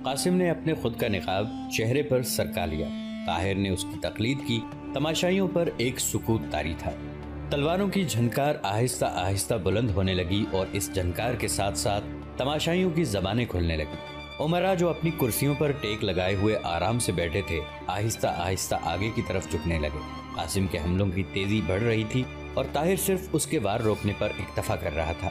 قاسم نے اپنے خود کا نقاب چہرے پر سرکا لیا۔ طاہر نے اس کی تقلید کی۔ تماشائیوں پر ایک سکوت طاری تھا۔ تلواروں کی جھنکار آہستہ آہستہ بلند ہونے لگی اور اس جھنکار کے ساتھ ساتھ تماشائیوں کی زبانیں کھلنے لگی۔ عمرا جو اپنی کرسیوں پر ٹیک لگائے ہوئے آرام سے بیٹھے تھے، آہستہ آہستہ آگے کی طرف جھکنے لگے۔ قاسم کے حملوں کی تیزی بڑھ رہی تھی اور طاہر صرف اس کے وار روکنے پر اکتفا کر رہا تھا۔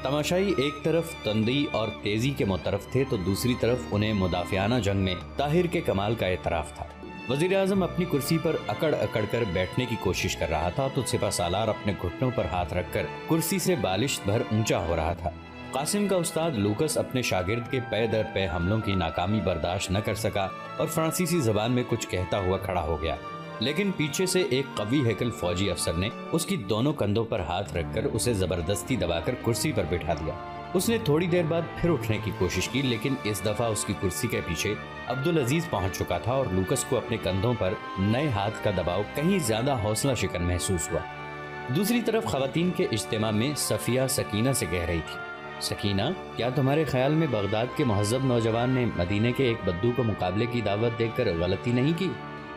تماشائی ایک طرف تندی اور تیزی کے مترف تھے تو دوسری طرف انہیں مدافعانہ جنگ میں طاہر کے کمال کا اعتراف تھا۔ وزیر اعظم اپنی کرسی پر اکڑ اکڑ کر بیٹھنے کی کوشش کر رہا تھا تو سپہ سالار اپنے گھٹنوں پر ہاتھ رکھ کر کرسی سے بالشت بھر اونچا ہو رہا تھا۔ قاسم کا استاد لوکس اپنے شاگرد کے پے در پے حملوں کی ناکامی برداشت نہ کر سکا اور فرانسیسی زبان میں کچھ کہتا ہوا کھڑا ہو گیا، لیکن پیچھے سے ایک قوی ہیکل فوجی افسر نے اس کی دونوں کندھوں پر ہاتھ رکھ کر اسے زبردستی دبا کر کرسی پر بٹھا دیا۔ اس نے تھوڑی دیر بعد پھر اٹھنے کی کوشش کی، لیکن اس دفعہ اس کی کرسی کے پیچھے عبدالعزیز پہنچ چکا تھا اور لوکس کو اپنے کندھوں پر نئے ہاتھ کا دباؤ کہیں زیادہ حوصلہ شکن محسوس ہوا۔ دوسری طرف خواتین کے اجتماع میں صفیہ سکینہ سے کہہ رہی تھی، سکینہ، کیا تمہارے خیال میں بغداد کے مہذب نوجوان نے مدینے کے ایک بدو کو مقابلے کی دعوت دے کر غلطی نہیں کی؟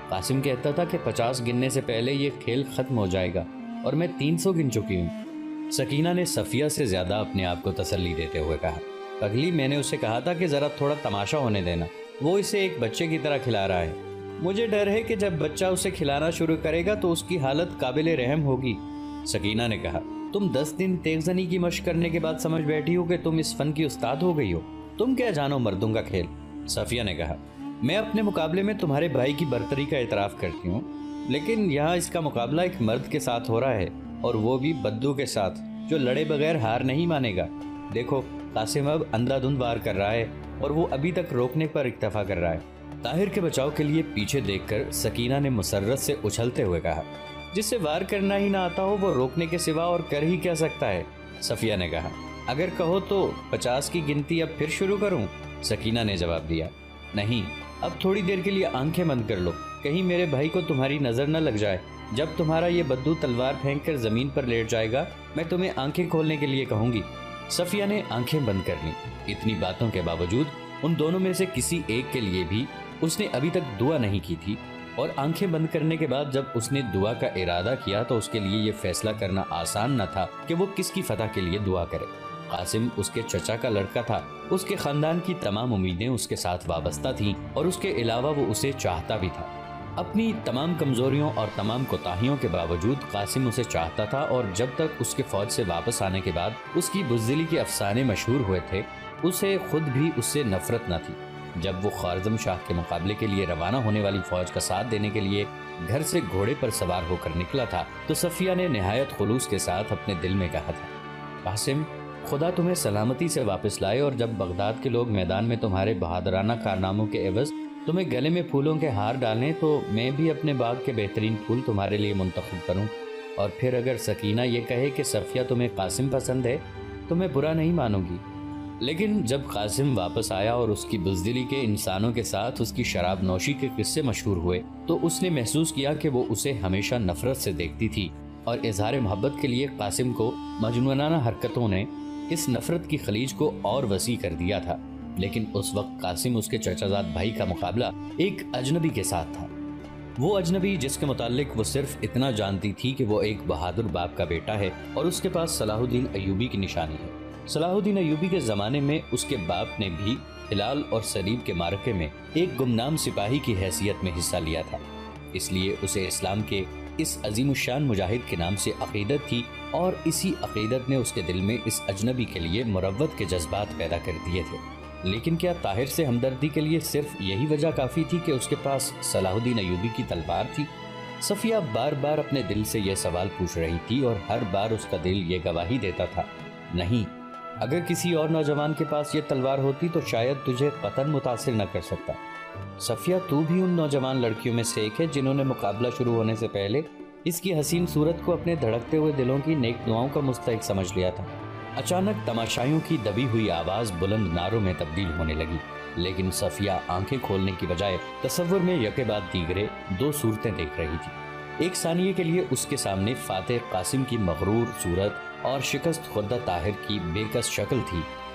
قاسم کہتا تھا کہ 50 گننے سے پہلے یہ کھیل ختم ہو جائے گا اور میں 300 گن چکی ہوں۔ سکینہ نے صفیہ سے زیادہ اپنے آپ کو تسلی دیتے ہوئے کہا، پگلی، میں نے اسے کہا تھا کہ ذرا تھوڑا تماشا ہونے دینا، وہ اسے ایک بچے کی طرح کھلا رہا ہے۔ مجھے ڈر ہے کہ جب بچہ اسے کھلانا شروع کرے گا تو اس کی حالت قابل رحم ہوگی۔ سکینہ نے کہا، تم 10 دن تیغ زنی کی مشق کرنے کے بعد سمجھ بیٹھی ہو کہ تم اس فن کی استاد ہو گئی ہو، تم کیا جانو مردوں کا کھیل۔ صفیہ نے کہا، میں اپنے مقابلے میں تمہارے بھائی کی برتری کا اعتراف کرتی ہوں، لیکن یہاں اس کا مقابلہ ایک مرد کے ساتھ ہو رہا ہے، اور وہ بھی بدو کے ساتھ، جو لڑے بغیر ہار نہیں مانے گا۔ دیکھو، قاسم اب اندھا دھند وار کر رہا ہے اور وہ ابھی تک روکنے پر اکتفا کر رہا ہے۔ طاہر کے بچاؤ کے لیے پیچھے دیکھ کر سکینہ نے مسرت سے اچھلتے ہوئے کہا، جس سے وار کرنا ہی نہ آتا ہو وہ روکنے کے سوا اور کر ہی کیا سکتا ہے؟ صفیہ نے کہا، اگر کہو تو 50 کی گنتی اب پھر شروع کروں؟ سکینہ نے جواب دیا، نہیں، اب تھوڑی دیر کے لیے آنکھیں بند کر لو، کہیں میرے بھائی کو تمہاری نظر نہ لگ جائے۔ جب تمہارا یہ بدو تلوار پھینک کر زمین پر لیٹ جائے گا، میں تمہیں آنکھیں کھولنے کے لیے کہوں گی۔ صفیہ نے آنکھیں بند کر لیں۔ اتنی باتوں کے باوجود ان دونوں میں سے کسی ایک کے لیے بھی اس نے ابھی تک دعا نہیں کی تھی، اور آنکھیں بند کرنے کے بعد جب اس نے دعا کا ارادہ کیا تو اس کے لیے یہ فیصلہ کرنا آسان نہ تھا کہ وہ کس کی فتح کے لیے دعا کرے۔ قاسم اس کے چچا کا لڑکا تھا، اس کے خاندان کی تمام امیدیں اس کے ساتھ وابستہ تھیں اور اس کے علاوہ وہ اسے چاہتا بھی تھا۔ اپنی تمام کمزوریوں اور تمام کوتاہیوں کے باوجود قاسم اسے چاہتا تھا، اور جب تک اس کے فوج سے واپس آنے کے بعد اس کی بزدلی کے افسانے مشہور ہوئے تھے، اسے خود بھی اس سے نفرت نہ تھی۔ جب وہ خوارزم شاہ کے مقابلے کے لیے روانہ ہونے والی فوج کا ساتھ دینے کے لیے گھر سے گھوڑے پر سوار ہو کر نکلا تھا تو صفیہ نے نہایت خلوص کے ساتھ اپنے دل میں کہا تھا، قاسم، خدا تمہیں سلامتی سے واپس لائے، اور جب بغداد کے لوگ میدان میں تمہارے بہادرانہ کارناموں کے عوض تمہیں گلے میں پھولوں کے ہار ڈالیں تو میں بھی اپنے باغ کے بہترین پھول تمہارے لیے منتخب کروں، اور پھر اگر سکینہ یہ کہے کہ صفیہ تمہیں قاسم پسند ہے تو میں برا نہیں مانوں گی۔ لیکن جب قاسم واپس آیا اور اس کی بزدلی کے انسانوں کے ساتھ اس کی شراب نوشی کے قصے مشہور ہوئے تو اس نے محسوس کیا کہ وہ اسے ہمیشہ نفرت سے دیکھتی تھی، اور اظہار محبت کے لیے قاسم کو مجنونانہ حرکتوں نے اس نفرت کی خلیج کو اور وسیع کر دیا تھا۔ لیکن اس وقت قاسم اس کے چچا زاد بھائی کا مقابلہ ایک اجنبی کے ساتھ تھا، وہ اجنبی جس کے متعلق وہ صرف اتنا جانتی تھی کہ وہ ایک بہادر باپ کا بیٹا ہے اور اس کے پاس صلاح الدین ایوبی کی نشانی ہے۔ صلاح الدین ایوبی کے زمانے میں اس کے باپ نے بھی ہلال اور صلیب کے معرکے میں ایک گمنام سپاہی کی حیثیت میں حصہ لیا تھا، اس لیے اسے اسلام کے اس عظیم الشان مجاہد کے نام سے عقیدت تھی، اور اسی عقیدت نے اس کے دل میں اس اجنبی کے لیے مروت کے جذبات پیدا کر دیے تھے۔ لیکن کیا طاہر سے ہمدردی کے لیے صرف یہی وجہ کافی تھی کہ اس کے پاس صلاح الدین ایوبی کی تلوار تھی؟ صفیہ بار بار اپنے دل سے یہ سوال پوچھ رہی تھی، اور ہر بار اس کا دل یہ گواہی دیتا تھا، نہیں، اگر کسی اور نوجوان کے پاس یہ تلوار ہوتی تو شاید تجھے قطعاً متاثر نہ کر سکتا۔ صفیہ، تو بھی ان نوجوان لڑکیوں میں سے ایک ہے جنہوں نے مقابلہ شروع ہونے سے پہلے اس کی حسین صورت کو اپنے دھڑکتے ہوئے دلوں کی نیک دعاؤں کا مستحق سمجھ لیا تھا۔ اچانک تماشائیوں کی دبی ہوئی آواز بلند نعروں میں تبدیل ہونے لگی، لیکن صفیہ آنکھیں کھولنے کی بجائے تصور میں یکے بعد دیگرے دو صورتیں دیکھ رہی تھی۔ ایک ثانیے کے لیے اس کے سامنے فاتح قاسم کی مغرور صورت اور شکست خوردہ طاہر کی بے کس شکل تھی،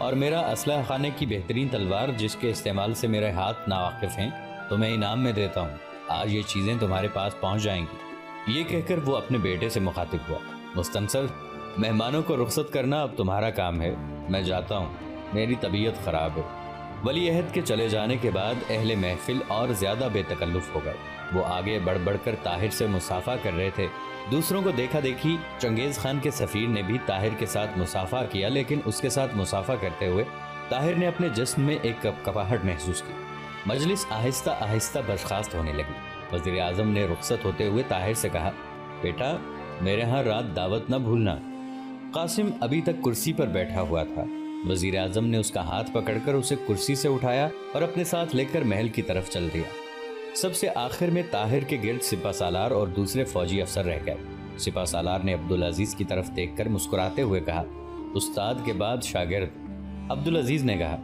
اور میرا اسلحہ خانے کی بہترین تلوار جس کے استعمال سے میرے ہاتھ ناواقف ہیں تمہیں انعام میں دیتا ہوں۔ آج یہ چیزیں تمہارے پاس پہنچ جائیں گی۔ یہ کہہ کر وہ اپنے بیٹے سے مخاطب ہوا، مستنصر مہمانوں کو رخصت کرنا اب تمہارا کام ہے، میں جاتا ہوں، میری طبیعت خراب ہے۔ ولی عہد کے چلے جانے کے بعد اہل محفل اور زیادہ بے تکلف ہو گئے۔ وہ آگے بڑھ بڑھ کر طاہر سے مصافحہ کر رہے تھے۔ دوسروں کو دیکھا دیکھی چنگیز خان کے سفیر نے بھی طاہر کے ساتھ مصافحہ کیا، لیکن اس کے ساتھ مصافحہ کرتے ہوئے طاہر نے اپنے جسم میں ایک کپاہٹ محسوس کی۔ مجلس آہستہ آہستہ برخاست ہونے لگی۔ وزیر اعظم نے رخصت ہوتے ہوئے طاہر سے کہا، بیٹا میرے ہاں رات دعوت نہ بھولنا۔ قاسم ابھی تک کرسی پر بیٹھا ہوا تھا۔ وزیر اعظم نے اس کا ہاتھ پکڑ کر اسے کرسی سے اٹھایا اور اپنے ساتھ لے کر محل کی طرف چل دیا۔ سب سے آخر میں طاہر کے گرد سپہ سالار اور دوسرے فوجی افسر رہ گئے۔ سپہ سالار نے عبدالعزیز کی طرف دیکھ کر مسکراتے ہوئے کہا، استاد کے بعد شاگرد۔ عبدالعزیز نے کہا،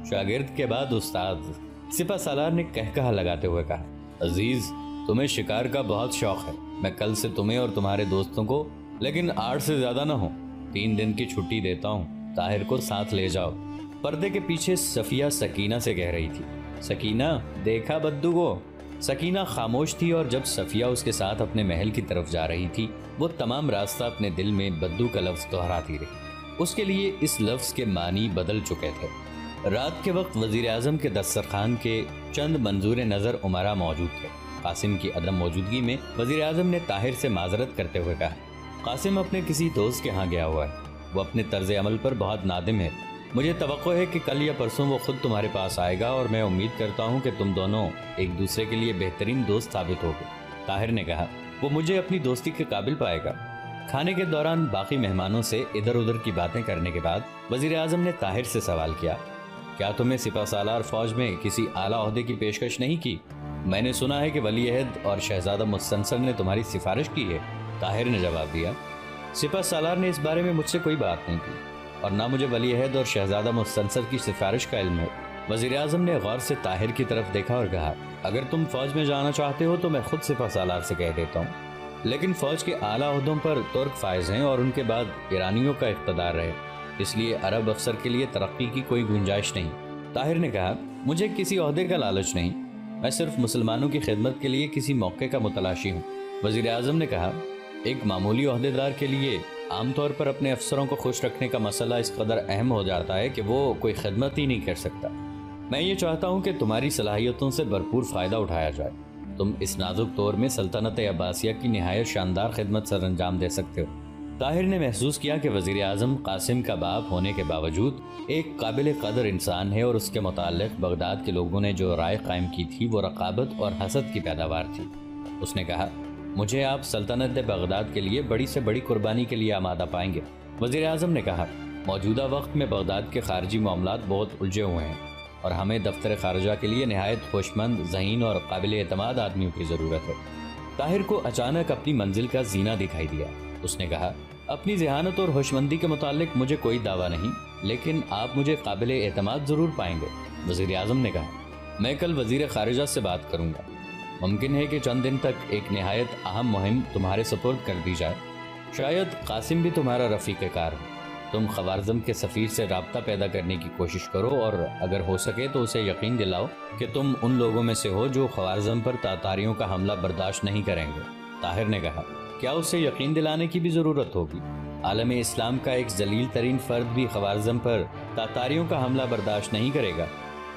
شاگرد کے بعد استاد۔ سپہ سالار نے کہکہا لگاتے ہوئے کہا، عزیز تمہیں شکار کا بہت شوق ہے، میں کل سے تمہیں اور تمہارے دوستوں کو، لیکن 8 سے زیادہ نہ ہو، 3 دن کی چھٹی دیتا ہوں، طاہر کو ساتھ لے جاؤ۔ پردے کے پیچھے صفیہ سکینہ سے کہہ رہی تھی، سکینہ دیکھا بدو کو؟ سکینہ خاموش تھی اور جب صفیہ اس کے ساتھ اپنے محل کی طرف جا رہی تھی وہ تمام راستہ اپنے دل میں بدو کا لفظ دہراتی رہی۔ اس کے لیے اس لفظ کے معنی بدل چکے تھے۔ رات کے وقت وزیر اعظم کے دسترخوان کے چند منظور نظر امراء موجود تھے۔ قاسم کی عدم موجودگی میں وزیر اعظم نے طاہر سے معذرت کرتے ہوئے کہا، قاسم اپنے کسی دوست کے ہاں گیا ہوا ہے، وہ اپنے طرز عمل پر بہت نادم ہے۔ مجھے توقع ہے کہ کل یا پرسوں وہ خود تمہارے پاس آئے گا اور میں امید کرتا ہوں کہ تم دونوں ایک دوسرے کے لیے بہترین دوست ثابت ہوگے۔ طاہر نے کہا، وہ مجھے اپنی دوستی کے قابل پائے گا۔ کھانے کے دوران باقی مہمانوں سے ادھر ادھر کی باتیں کرنے کے بعد وزیر اعظم نے طاہر سے سوال کیا، کیا تمہیں سپہ سالار فوج میں کسی اعلیٰ عہدے کی پیشکش نہیں کی؟ میں نے سنا ہے کہ ولی عہد اور شہزادہ مستنصر نے تمہاری سفارش کی ہے۔ طاہر نے جواب دیا، سپہ سالار نے اس بارے میں مجھ سے کوئی بات نہیں کی اور نہ مجھے ولی عہد اور شہزادہ مستنصر کی سفارش کا علم ہے۔ وزیر اعظم نے غور سے طاہر کی طرف دیکھا اور کہا، اگر تم فوج میں جانا چاہتے ہو تو میں خود سپہ سالار سے کہہ دیتا ہوں، لیکن فوج کے اعلیٰ عہدوں پر ترک فائز ہیں اور ان کے بعد ایرانیوں کا اقتدار رہے، اس لیے عرب افسر کے لیے ترقی کی کوئی گنجائش نہیں۔ طاہر نے کہا، مجھے کسی عہدے کا لالچ نہیں، میں صرف مسلمانوں کی خدمت کے لیے کسی موقع کا متلاشی ہوں۔ وزیر اعظم نے کہا، ایک معمولی عہدیدار کے لیے عام طور پر اپنے افسروں کو خوش رکھنے کا مسئلہ اس قدر اہم ہو جاتا ہے کہ وہ کوئی خدمت ہی نہیں کر سکتا۔ میں یہ چاہتا ہوں کہ تمہاری صلاحیتوں سے بھرپور فائدہ اٹھایا جائے، تم اس نازک دور میں سلطنت عباسیہ کی نہایت شاندار خدمت سر انجام دے سکتے ہو۔ طاہر نے محسوس کیا کہ وزیر اعظم قاسم کا باپ ہونے کے باوجود ایک قابل قدر انسان ہے اور اس کے متعلق بغداد کے لوگوں نے جو رائے قائم کی تھی وہ رقابت اور حسد کی پیداوار تھی۔ اس نے کہا، مجھے آپ سلطنت بغداد کے لیے بڑی سے بڑی قربانی کے لیے آمادہ پائیں گے۔ وزیر اعظم نے کہا، موجودہ وقت میں بغداد کے خارجی معاملات بہت الجھے ہوئے ہیں اور ہمیں دفتر خارجہ کے لیے نہایت ہوشمند، ذہین اور قابل اعتماد آدمیوں کی ضرورت ہے۔ طاہر کو اچانک اپنی منزل کا زینہ دکھائی دیا۔ اس نے کہا، اپنی ذہانت اور ہوشمندی کے متعلق مجھے کوئی دعویٰ نہیں، لیکن آپ مجھے قابل اعتماد ضرور پائیں گے۔ وزیر اعظم نے کہا، میں کل وزیر خارجہ سے بات کروں گا، ممکن ہے کہ چند دن تک ایک نہایت اہم مہم تمہارے سپرد کر دی جائے، شاید قاسم بھی تمہارا رفیق کار ہو۔ تم خوارزم کے سفیر سے رابطہ پیدا کرنے کی کوشش کرو اور اگر ہو سکے تو اسے یقین دلاؤ کہ تم ان لوگوں میں سے ہو جو خوارزم پر تاتاریوں کا حملہ برداشت نہیں کریں گے۔ طاہر نے کہا، کیا اسے یقین دلانے کی بھی ضرورت ہوگی؟ عالم اسلام کا ایک ذلیل ترین فرد بھی خوارزم پر تاتاریوں کا حملہ برداشت نہیں کرے گا،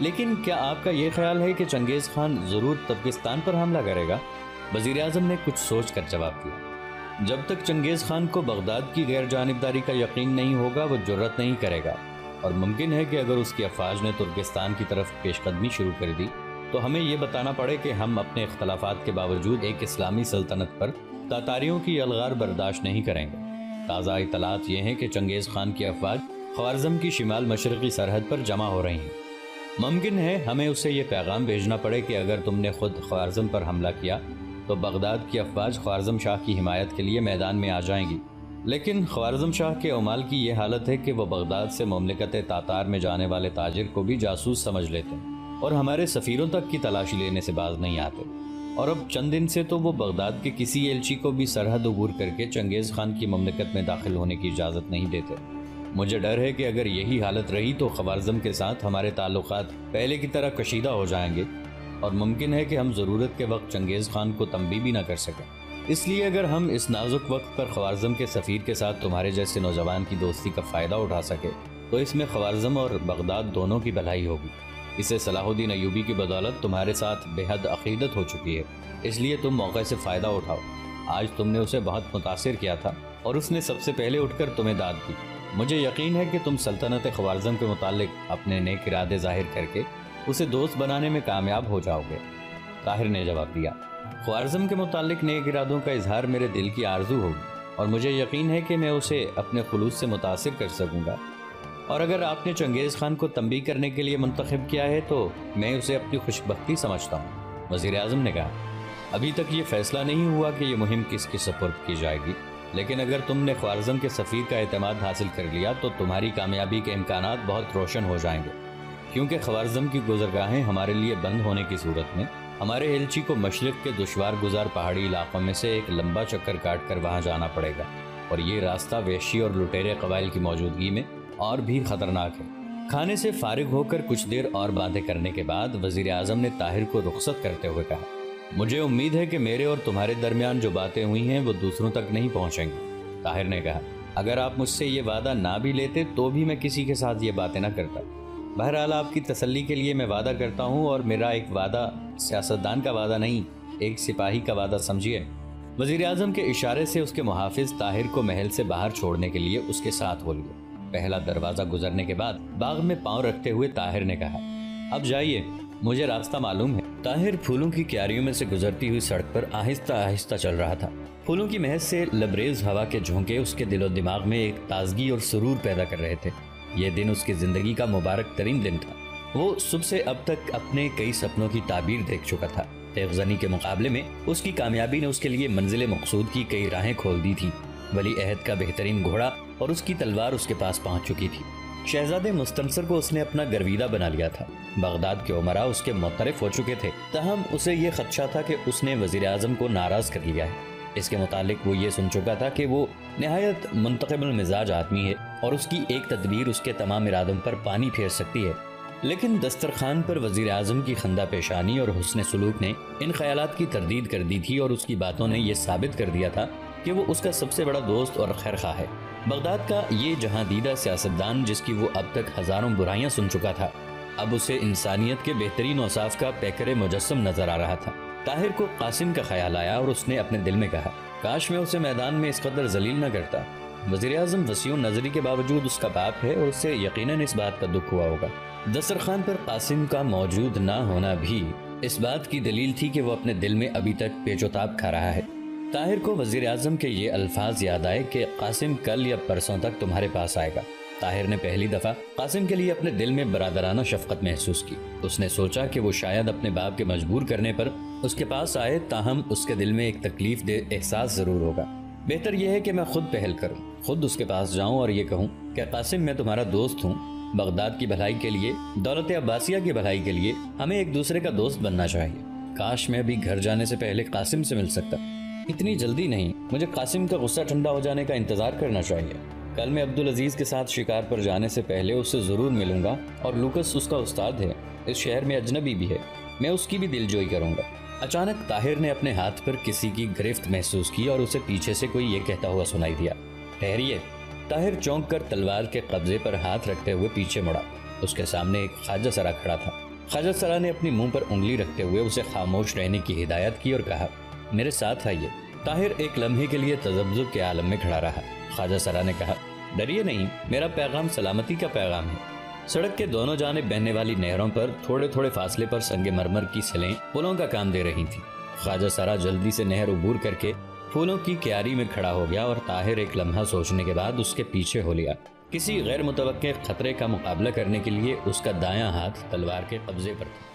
لیکن کیا آپ کا یہ خیال ہے کہ چنگیز خان ضرور ترکستان پر حملہ کرے گا؟ وزیر اعظم نے کچھ سوچ کر جواب دیا، جب تک چنگیز خان کو بغداد کی غیر جانبداری کا یقین نہیں ہوگا وہ جرأت نہیں کرے گا، اور ممکن ہے کہ اگر اس کی افواج نے ترکستان کی طرف پیش قدمی شروع کر دی تو ہمیں یہ بتانا پڑے کہ ہم اپنے اختلافات کے باوجود ایک اسلامی سلطنت پر تاتاریوں کی الغار برداشت نہیں کریں گے۔ تازہ اطلاعات یہ ہیں کہ چنگیز خان کی افواج خوارزم کی شمال مشرقی سرحد پر جمع ہو رہی ہیں۔ ممکن ہے ہمیں اسے یہ پیغام بھیجنا پڑے کہ اگر تم نے خود خوارزم پر حملہ کیا تو بغداد کی افواج خوارزم شاہ کی حمایت کے لیے میدان میں آ جائیں گی، لیکن خوارزم شاہ کے عمال کی یہ حالت ہے کہ وہ بغداد سے مملکت تاتار میں جانے والے تاجر کو بھی جاسوس سمجھ لیتے ہیں اور ہمارے سفیروں تک کی تلاشی لینے سے باز نہیں آتے، اور اب چند دن سے تو وہ بغداد کے کسی ایلچی کو بھی سرحد عبور کر کے چنگیز خان کی مملکت میں داخل ہونے کی اجازت نہیں دیتے۔ مجھے ڈر ہے کہ اگر یہی حالت رہی تو خوارزم کے ساتھ ہمارے تعلقات پہلے کی طرح کشیدہ ہو جائیں گے اور ممکن ہے کہ ہم ضرورت کے وقت چنگیز خان کو تنبیہ بھی نہ کر سکیں۔ اس لیے اگر ہم اس نازک وقت پر خوارزم کے سفیر کے ساتھ تمہارے جیسے نوجوان کی دوستی کا فائدہ اٹھا سکے تو اس میں خوارزم اور بغداد دونوں کی بھلائی ہوگی۔ اسے صلاح الدین ایوبی کی بدولت تمہارے ساتھ بے حد عقیدت ہو چکی ہے، اس لیے تم موقع سے فائدہ اٹھاؤ۔ آج تم نے اسے بہت متاثر کیا تھا اور اس نے سب سے پہلے اٹھ کر تمہیں داد دی۔ مجھے یقین ہے کہ تم سلطنت خوارزم کے متعلق اپنے نیک ارادے ظاہر کر کے اسے دوست بنانے میں کامیاب ہو جاؤ گے۔ طاہر نے جواب دیا، خوارزم کے متعلق نیک ارادوں کا اظہار میرے دل کی آرزو ہوگی اور مجھے یقین ہے کہ میں اسے اپنے خلوص سے متاثر کر سکوں گا، اور اگر آپ نے چنگیز خان کو تنبیہ کرنے کے لیے منتخب کیا ہے تو میں اسے اپنی خوش بختی سمجھتا ہوں۔ وزیر اعظم نے کہا، ابھی تک یہ فیصلہ نہیں ہوا کہ یہ مہم کس کی سپرد کی جائے گی، لیکن اگر تم نے خوارزم کے سفیر کا اعتماد حاصل کر لیا تو تمہاری کامیابی کے امکانات بہت روشن ہو جائیں گے، کیونکہ خوارزم کی گزرگاہیں ہمارے لیے بند ہونے کی صورت میں ہمارے ایلچی کو مشرق کے دشوار گزار پہاڑی علاقوں میں سے ایک لمبا چکر کاٹ کر وہاں جانا پڑے گا، اور یہ راستہ وحشی اور لٹیرے قبائل کی موجودگی میں اور بھی خطرناک ہے۔ کھانے سے فارغ ہو کر کچھ دیر اور باتیں کرنے کے بعد وزیر اعظم نے طاہر کو رخصت کرتے ہوئے کہا، مجھے امید ہے کہ میرے اور تمہارے درمیان جو باتیں ہوئی ہیں وہ دوسروں تک نہیں پہنچیں گی۔ طاہر نے کہا، اگر آپ مجھ سے یہ وعدہ نہ بھی لیتے تو بھی میں کسی کے ساتھ یہ باتیں نہ کرتا۔ بہرحال آپ کی تسلی کے لیے میں وعدہ کرتا ہوں، اور میرا ایک وعدہ سیاستدان کا وعدہ نہیں، ایک سپاہی کا وعدہ سمجھیے۔ وزیر اعظم کے اشارے سے اس کے محافظ طاہر کو محل سے باہر چھوڑنے کے لیے اس کے ساتھ ہو لیے۔ پہلا دروازہ گزرنے کے بعد باغ میں پاؤں رکھتے ہوئے طاہر نے کہا، اب جائیے، مجھے راستہ معلوم ہے۔ طاہر پھولوں کی کیاریوں میں سے گزرتی ہوئی سڑک پر آہستہ آہستہ چل رہا تھا۔ پھولوں کی مہک سے لبریز ہوا کے جھونکے اس کے دل و دماغ میں ایک تازگی اور سرور پیدا کر رہے تھے۔ یہ دن اس کی زندگی کا مبارک ترین دن تھا۔ وہ صبح سے اب تک اپنے کئی سپنوں کی تعبیر دیکھ چکا تھا۔ تیغ زنی کے مقابلے میں اس کی کامیابی نے اس کے لیے منزل مقصود کی کئی راہیں کھول دی تھی۔ ولی عہد کا بہترین گھوڑا اور اس کی تلوار اس کے پاس پہنچ چکی تھی۔ شہزادے مستنصر کو اس نے اپنا گرویدہ بنا لیا تھا۔ بغداد کے عمراء اس کے معترف ہو چکے تھے، تاہم اسے یہ خدشہ تھا کہ اس نے وزیر اعظم کو ناراض کر لیا ہے۔ اس کے متعلق وہ یہ سن چکا تھا کہ وہ نہایت منتقم المزاج آدمی ہے اور اس کی ایک تدبیر اس کے تمام ارادوں پر پانی پھیر سکتی ہے۔ لیکن دسترخوان پر وزیر اعظم کی خندہ پیشانی اور حسن سلوک نے ان خیالات کی تردید کر دی تھی، اور اس کی باتوں نے یہ ثابت کر دیا تھا کہ وہ اس کا سب سے بڑا دوست اور خیرخواہ ہے۔ بغداد کا یہ جہاں دیدہ سیاستدان، جس کی وہ اب تک ہزاروں برائیاں سن چکا تھا، اب اسے انسانیت کے بہترین اوصاف کا پیکر مجسم نظر آ رہا تھا۔ طاہر کو قاسم کا خیال آیا اور اس نے اپنے دل میں کہا، کاش میں اسے میدان میں اس قدر ذلیل نہ کرتا۔ وزیر اعظم وسیع نظری کے باوجود اس کا باپ ہے اور اسے یقیناً اس بات کا دکھ ہوا ہوگا۔ دسترخوان پر قاسم کا موجود نہ ہونا بھی اس بات کی دلیل تھی کہ وہ اپنے دل میں ابھی تک پیچ و تاب کھا رہا ہے۔ طاہر کو وزیر اعظم کے یہ الفاظ یاد آئے کہ قاسم کل یا پرسوں تک تمہارے پاس آئے گا۔ طاہر نے پہلی دفعہ قاسم کے لیے اپنے دل میں برادرانہ شفقت محسوس کی۔ اس نے سوچا کہ وہ شاید اپنے باپ کے مجبور کرنے پر اس کے پاس آئے، تاہم اس کے دل میں ایک تکلیف دہ احساس ضرور ہوگا۔ بہتر یہ ہے کہ میں خود پہل کروں، خود اس کے پاس جاؤں اور یہ کہوں کہ قاسم، میں تمہارا دوست ہوں۔ بغداد کی بھلائی کے لیے، دولت عباسیہ کی بھلائی کے لیے ہمیں ایک دوسرے کا دوست بننا چاہیے۔ کاش میں ابھی گھر جانے سے پہلے قاسم سے مل سکتا۔ اتنی جلدی نہیں، مجھے قاسم کا غصہ ٹھنڈا ہو جانے کا انتظار کرنا چاہیے۔ کل میں عبدالعزیز کے ساتھ شکار پر جانے سے پہلے اس سے ضرور ملوں گا، اور لوکس اس کا استاد ہے، اس شہر میں اجنبی بھی ہے، میں اس کی بھی دل جوئی کروں گا۔ اچانک طاہر نے اپنے ہاتھ پر کسی کی گرفت محسوس کی اور اسے پیچھے سے کوئی یہ کہتا ہوا سنائی دیا، ٹھہریے۔ طاہر چونک کر تلوار کے قبضے پر ہاتھ رکھتے ہوئے پیچھے مڑا۔ اس کے سامنے ایک خواجہ سرا کھڑا تھا۔ خواجہ سرا نے اپنی منہ پر انگلی رکھتے ہوئے اسے خاموش رہنے کی ہدایت کی اور کہا، میرے ساتھ آئیے۔ طاہر ایک لمحے کے لیے تذبذب کے عالم میں کھڑا رہا۔ خواجہ سرا نے کہا، ڈریے نہیں، میرا پیغام سلامتی کا پیغام ہے۔ سڑک کے دونوں جانب بہنے والی نہروں پر تھوڑے تھوڑے فاصلے پر سنگ مرمر کی سلیں پلوں کا کام دے رہی تھیں۔ خواجہ سرا جلدی سے نہر عبور کر کے پھولوں کی کیاری میں کھڑا ہو گیا، اور طاہر ایک لمحہ سوچنے کے بعد اس کے پیچھے ہو لیا۔ کسی غیر متوقع خطرے کا مقابلہ کرنے کے لیے اس کا دایاں ہاتھ تلوار کے قبضے پر تھا۔